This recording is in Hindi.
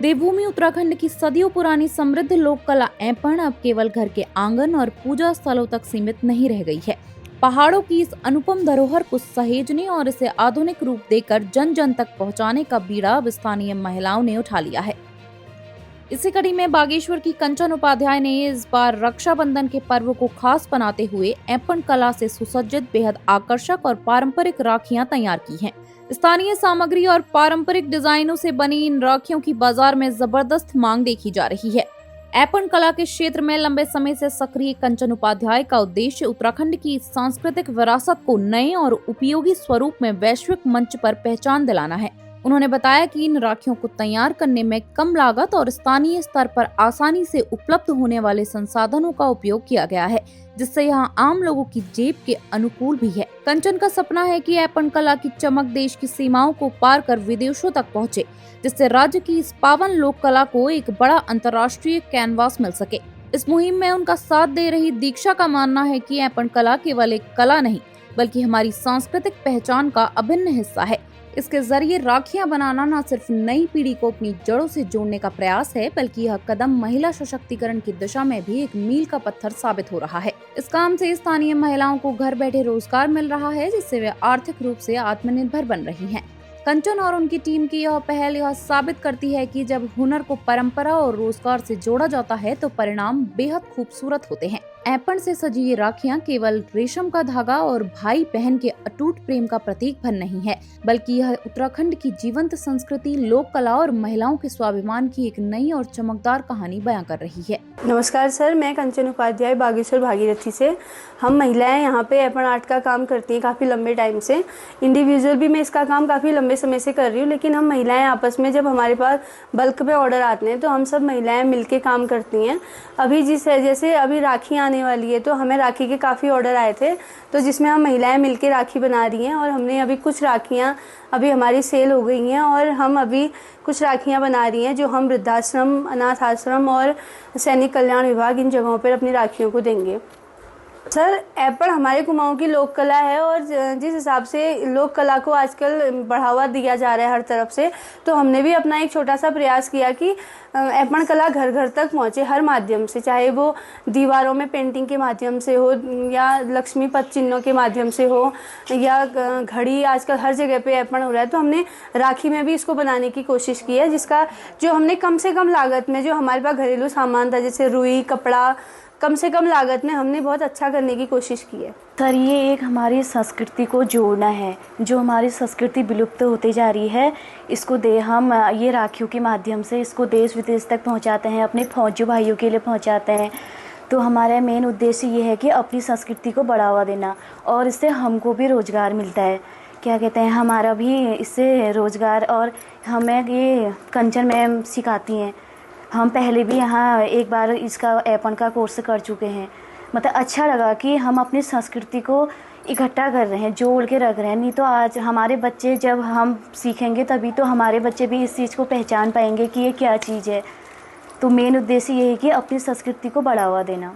देवभूमि उत्तराखंड की सदियों पुरानी समृद्ध लोक कला ऐपण अब केवल घर के आंगन और पूजा स्थलों तक सीमित नहीं रह गई है। पहाड़ों की इस अनुपम धरोहर को सहेजने और इसे आधुनिक रूप देकर जन जन तक पहुंचाने का बीड़ा अब स्थानीय महिलाओं ने उठा लिया है। इसी कड़ी में बागेश्वर की कंचन उपाध्याय ने इस बार रक्षाबंधन के पर्व को खास बनाते हुए ऐपण कला से सुसज्जित बेहद आकर्षक और पारंपरिक राखियां तैयार की हैं। स्थानीय सामग्री और पारंपरिक डिजाइनों से बनी इन राखियों की बाजार में जबरदस्त मांग देखी जा रही है। ऐपण कला के क्षेत्र में लंबे समय से सक्रिय कंचन उपाध्याय का उद्देश्य उत्तराखंड की सांस्कृतिक विरासत को नए और उपयोगी स्वरूप में वैश्विक मंच पर पहचान दिलाना है। उन्होंने बताया कि इन राखियों को तैयार करने में कम लागत और स्थानीय स्तर पर आसानी से उपलब्ध होने वाले संसाधनों का उपयोग किया गया है, जिससे यहां आम लोगों की जेब के अनुकूल भी है। कंचन का सपना है कि ऐपण कला की चमक देश की सीमाओं को पार कर विदेशों तक पहुंचे, जिससे राज्य की इस पावन लोक कला को एक बड़ा अंतर्राष्ट्रीय कैनवास मिल सके। इस मुहिम में उनका साथ दे रही दीक्षा का मानना है कि ऐपण कला केवल एक कला नहीं, बल्कि हमारी सांस्कृतिक पहचान का अभिन्न हिस्सा है। इसके जरिए राखियां बनाना न सिर्फ नई पीढ़ी को अपनी जड़ों से जोड़ने का प्रयास है, बल्कि यह कदम महिला सशक्तिकरण की दिशा में भी एक मील का पत्थर साबित हो रहा है। इस काम से स्थानीय महिलाओं को घर बैठे रोजगार मिल रहा है, जिससे वे आर्थिक रूप से आत्मनिर्भर बन रही हैं। कंचन और उनकी टीम की यह पहल यह साबित करती है कि जब हुनर को परंपरा और रोजगार से जोड़ा जाता है तो परिणाम बेहद खूबसूरत होते हैं। ऐपण से सजी ये राखियां केवल रेशम का धागा और भाई बहन के अटूट प्रेम का प्रतीक भर नहीं है, बल्कि यह उत्तराखंड की जीवंत संस्कृति, लोक कला और महिलाओं के स्वाभिमान की एक नई और चमकदार कहानी बयां कर रही है। नमस्कार सर, मैं कंचन उपाध्याय बागेश्वर भागीरथी से। हम महिलाएं यहाँ पे ऐपण आर्ट का काम करती हैं काफ़ी लंबे टाइम से। इंडिविजुअल भी मैं इसका काम काफ़ी लंबे समय से कर रही हूँ, लेकिन हम महिलाएं आपस में जब हमारे पास बल्क में ऑर्डर आते हैं तो हम सब महिलाएं मिलके काम करती हैं। अभी जैसे अभी राखी आने वाली है तो हमें राखी के काफ़ी ऑर्डर आए थे, तो जिसमें हम महिलाएं मिलके राखी बना रही हैं और हमने अभी कुछ राखियाँ अभी हमारी सेल हो गई हैं और हम अभी कुछ राखियाँ बना रही हैं जो हम वृद्धाश्रम, अनाथ आश्रम और सैनिक कल्याण विभाग इन जगहों पर अपनी राखियों को देंगे। सर, ऐपण हमारे कुमाऊं की लोक कला है और जिस हिसाब से लोक कला को आजकल बढ़ावा दिया जा रहा है हर तरफ से, तो हमने भी अपना एक छोटा सा प्रयास किया कि ऐपण कला घर घर तक पहुंचे हर माध्यम से, चाहे वो दीवारों में पेंटिंग के माध्यम से हो या लक्ष्मी पथ चिन्हों के माध्यम से हो या घड़ी, आजकल हर जगह पे ऐपण हो रहा है। तो हमने राखी में भी इसको बनाने की कोशिश की है, जिसका जो हमने कम से कम लागत में जो हमारे पास घरेलू सामान था, जैसे रुई, कपड़ा, कम से कम लागत में हमने बहुत अच्छा करने की कोशिश की है। सर, ये एक हमारी संस्कृति को जोड़ना है, जो हमारी संस्कृति विलुप्त होती जा रही है, इसको हम ये राखियों के माध्यम से इसको देश विदेश तक पहुंचाते हैं, अपने फौजी भाइयों के लिए पहुंचाते हैं। तो हमारा मेन उद्देश्य ये है कि अपनी संस्कृति को बढ़ावा देना और इससे हमको भी रोज़गार मिलता है। क्या कहते हैं, हमारा भी इससे रोज़गार, और हमें ये कंचन मैम सिखाती हैं। हम पहले भी यहाँ एक बार इसका ऐपण का कोर्स कर चुके हैं। मतलब अच्छा लगा कि हम अपनी संस्कृति को इकट्ठा कर रहे हैं, जोड़ के रख रहे हैं। नहीं तो आज हमारे बच्चे, जब हम सीखेंगे तभी तो हमारे बच्चे भी इस चीज़ को पहचान पाएंगे कि ये क्या चीज़ है। तो मेन उद्देश्य ये है कि अपनी संस्कृति को बढ़ावा देना।